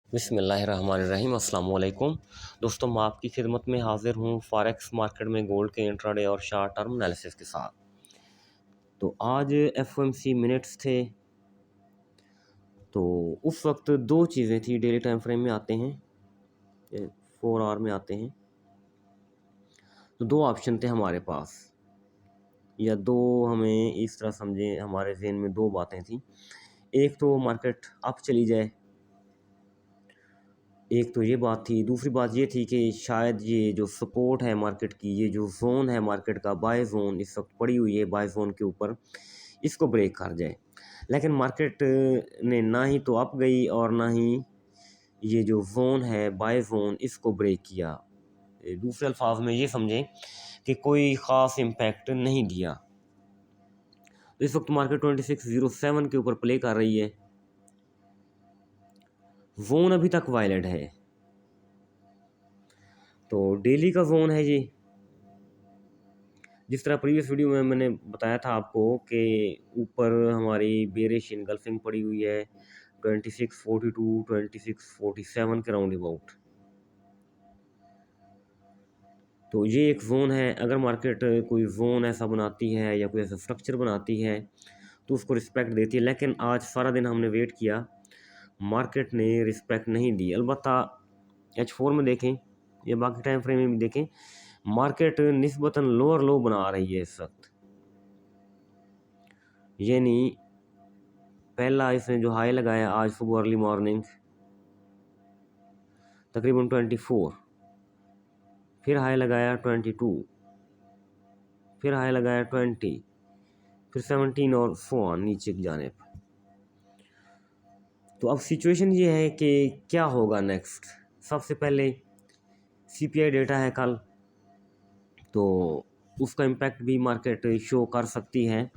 बिस्मिल्लाहिर्रहमानिर्रहीम अस्सलाम वालेकुम दोस्तों, मैं आपकी खिदमत में हाजिर हूँ फॉरेक्स मार्केट में गोल्ड के इंट्राडे और शार्ट टर्म एनालिसिस के साथ। तो आज एफओएमसी मिनट्स थे। तो उस वक्त दो चीज़ें थी, डेली टाइम फ्रेम में आते हैं, 4 आवर में आते हैं। तो दो ऑप्शन थे हमारे पास, या दो, हमें इस तरह समझें, हमारे जहन में दो बातें थी। एक तो मार्केट अप चली जाए, एक तो ये बात थी। दूसरी बात ये थी कि शायद ये जो सपोर्ट है मार्केट की, ये जो जोन है मार्केट का, बाय जोन इस वक्त पड़ी हुई है बाय जोन के ऊपर, इसको ब्रेक कर जाए। लेकिन मार्केट ने ना ही तो अप गई और ना ही ये जो जोन है बाय जोन इसको ब्रेक किया। दूसरे अल्फाज में ये समझें कि कोई ख़ास इम्पैक्ट नहीं दिया। तो इस वक्त मार्केट 2607 के ऊपर प्ले कर रही है। जोन अभी तक वायलेट है। तो डेली का जोन है ये, जिस तरह प्रीवियस वीडियो में मैंने बताया था आपको कि ऊपर हमारी बेरिश इनगल्फिंग पड़ी हुई है 2642 2647 के राउंड अबाउट। तो ये एक जोन है। अगर मार्केट कोई जोन ऐसा बनाती है या कोई ऐसा स्ट्रक्चर बनाती है तो उसको रिस्पेक्ट देती है। लेकिन आज सारा दिन हमने वेट किया, मार्केट ने रिस्पेक्ट नहीं दी। अलबत्ता H4 में देखें या बाकी टाइम फ्रेम में भी देखें, मार्केट निस्बतन लोअर लो बना रही है इस वक्त। यानी पहला इसने जो हाई लगाया आज सुबह अर्ली मॉर्निंग तकरीबन 24, फिर हाई लगाया 22, फिर हाई लगाया 20, फिर 17 और सो ऑन नीचे की जानिब। तो अब सिचुएशन ये है कि क्या होगा नेक्स्ट। सबसे पहले CPI डेटा है कल, तो उसका इम्पैक्ट भी मार्केट शो कर सकती है।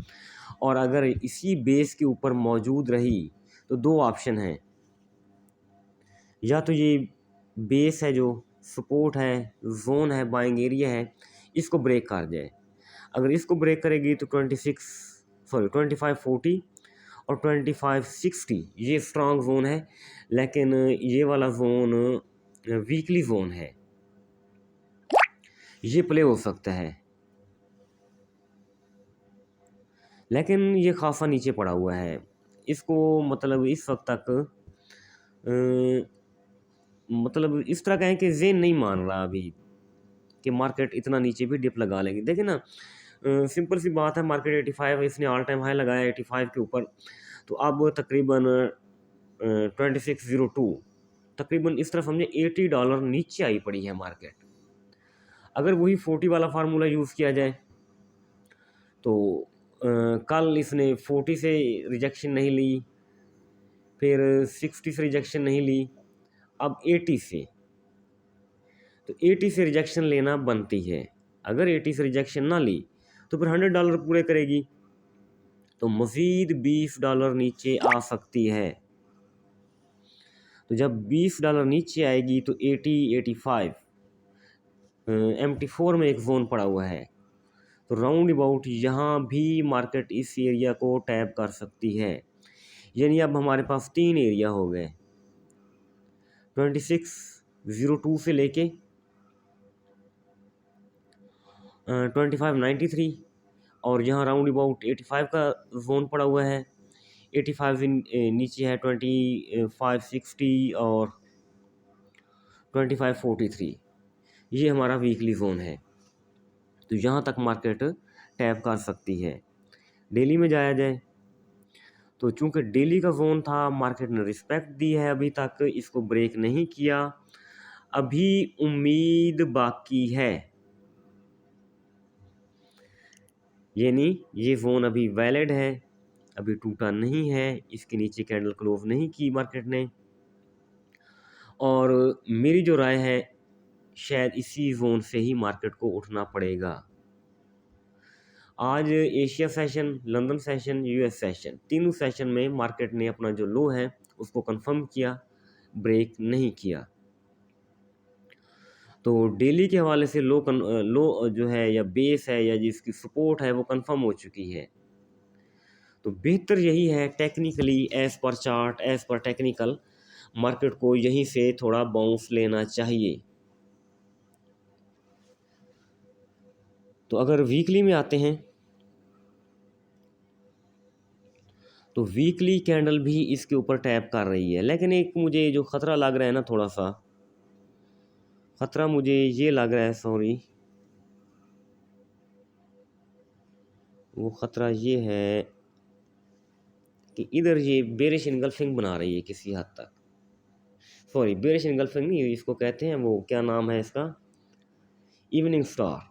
और अगर इसी बेस के ऊपर मौजूद रही तो दो ऑप्शन हैं, या तो ये बेस है जो सपोर्ट है, जोन है, बाइंग एरिया है, इसको ब्रेक कर जाए। अगर इसको ब्रेक करेगी तो 2540 और 2560 ये स्ट्रॉन्ग जोन है। लेकिन ये वाला जोन वीकली जोन है, ये प्ले हो सकता है, लेकिन ये खासा नीचे पड़ा हुआ है। इसको मतलब इस वक्त तक मतलब इस तरह कहें कि जेन नहीं मान रहा अभी कि मार्केट इतना नीचे भी डिप लगा लेगी। देखिए ना, सिंपल सी बात है, मार्केट 85, इसने ऑल टाइम हाई लगाया 85 के ऊपर। तो अब तकरीबन 2602, तकरीबन इस तरह समझे $80 नीचे आई पड़ी है मार्केट। अगर वही 40 वाला फार्मूला यूज़ किया जाए तो कल इसने 40 से रिजेक्शन नहीं ली, फिर 60 से रिजेक्शन नहीं ली, अब 80 से। तो 80 से रिजेक्शन लेना बनती है। अगर 80 से रिजेक्शन ना ली तो फिर $100 पूरे करेगी, तो मज़ीद $20 नीचे आ सकती है। तो जब $20 नीचे आएगी तो 80 85 MT4 में एक जोन पड़ा हुआ है, तो राउंड अबाउट यहाँ भी मार्केट इस एरिया को टैप कर सकती है। यानी अब हमारे पास तीन एरिया हो गए, 2602 से लेके 2593, और यहाँ राउंड अबाउट 85 का जोन पड़ा हुआ है। 85 नीचे है 2560 और 2543, ये हमारा वीकली जोन है। तो यहाँ तक मार्केट टैप कर सकती है। डेली में जाया जाए तो चूंकि डेली का जोन था, मार्केट ने रिस्पेक्ट दी है, अभी तक इसको ब्रेक नहीं किया, अभी उम्मीद बाकी है। यानी ये जोन अभी वैलिड है, अभी टूटा नहीं है, इसके नीचे कैंडल क्लोज नहीं की मार्केट ने। और मेरी जो राय है, शायद इसी जोन से ही मार्केट को उठना पड़ेगा। आज Asia session, London session, US session, तीनों सेशन में मार्केट ने अपना जो लो है उसको कंफर्म किया, ब्रेक नहीं किया। तो डेली के हवाले से लो जो है या बेस है या जिसकी सपोर्ट है वो कंफर्म हो चुकी है। तो बेहतर यही है technically, as per chart, as per technical, market को यहीं से थोड़ा बाउंस लेना चाहिए। तो अगर वीकली में आते हैं तो वीकली कैंडल भी इसके ऊपर टैप कर रही है, लेकिन एक मुझे जो ख़तरा लग रहा है ना, थोड़ा सा ख़तरा मुझे ये लग रहा है, सॉरी, वो ख़तरा ये है कि इधर ये बेरिश इनगल्फिंग बना रही है किसी हद तक। सॉरी, बेरिश इनगल्फिंग नहीं, इसको कहते हैं, वो क्या नाम है इसका, इवनिंग स्टार।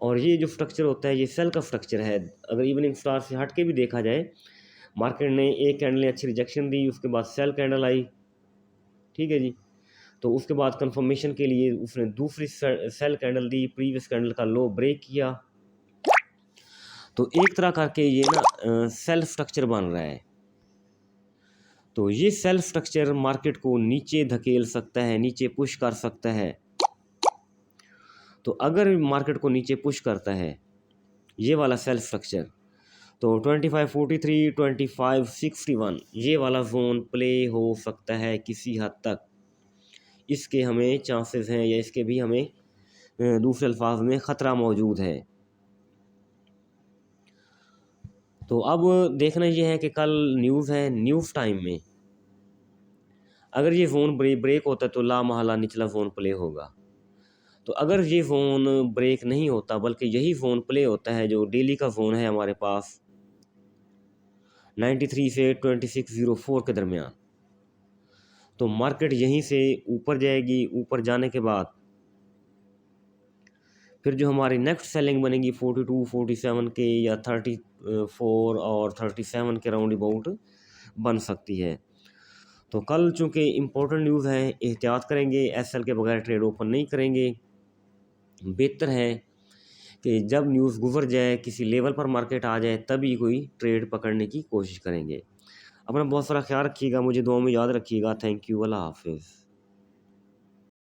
और ये जो स्ट्रक्चर होता है ये सेल का स्ट्रक्चर है। अगर इवनिंग स्टार से हट के भी देखा जाए, मार्केट ने एक कैंडल ने अच्छी रिजेक्शन दी, उसके बाद सेल कैंडल आई, ठीक है जी, तो उसके बाद कंफर्मेशन के लिए उसने दूसरी सेल कैंडल दी, प्रीवियस कैंडल का लो ब्रेक किया। तो एक तरह करके ये ना सेल स्ट्रक्चर बन रहा है। तो ये सेल स्ट्रक्चर मार्केट को नीचे धकेल सकता है, नीचे पुश कर सकता है। तो अगर मार्केट को नीचे पुश करता है ये वाला सेल स्ट्रक्चर, तो 2543, 2561 ये वाला जोन प्ले हो सकता है किसी हद तक। इसके हमें चांसेस हैं, या इसके भी हमें दूसरे अल्फाज में ख़तरा मौजूद है। तो अब देखना ये है कि कल न्यूज़ है, न्यूज़ टाइम में अगर ये जोन ब्रेक होता है तो लामहला निचला जोन प्ले होगा। तो अगर ये जोन ब्रेक नहीं होता बल्कि यही जोन प्ले होता है जो डेली का जोन है हमारे पास 93 से 2604 के दरमियान, तो मार्केट यहीं से ऊपर जाएगी। ऊपर जाने के बाद फिर जो हमारी नेक्स्ट सेलिंग बनेगी 42, 47 के या 34 और 37 के राउंड अबाउट बन सकती है। तो कल चूँकि इम्पोर्टेंट न्यूज़ है, एहतियात करेंगे, एसएल के बगैर ट्रेड ओपन नहीं करेंगे। बेहतर है कि जब न्यूज़ गुजर जाए, किसी लेवल पर मार्केट आ जाए, तभी कोई ट्रेड पकड़ने की कोशिश करेंगे। अपना बहुत सारा ख्याल रखिएगा, मुझे दुआ में याद रखिएगा। थैंक यू, अल्लाह हाफिज़।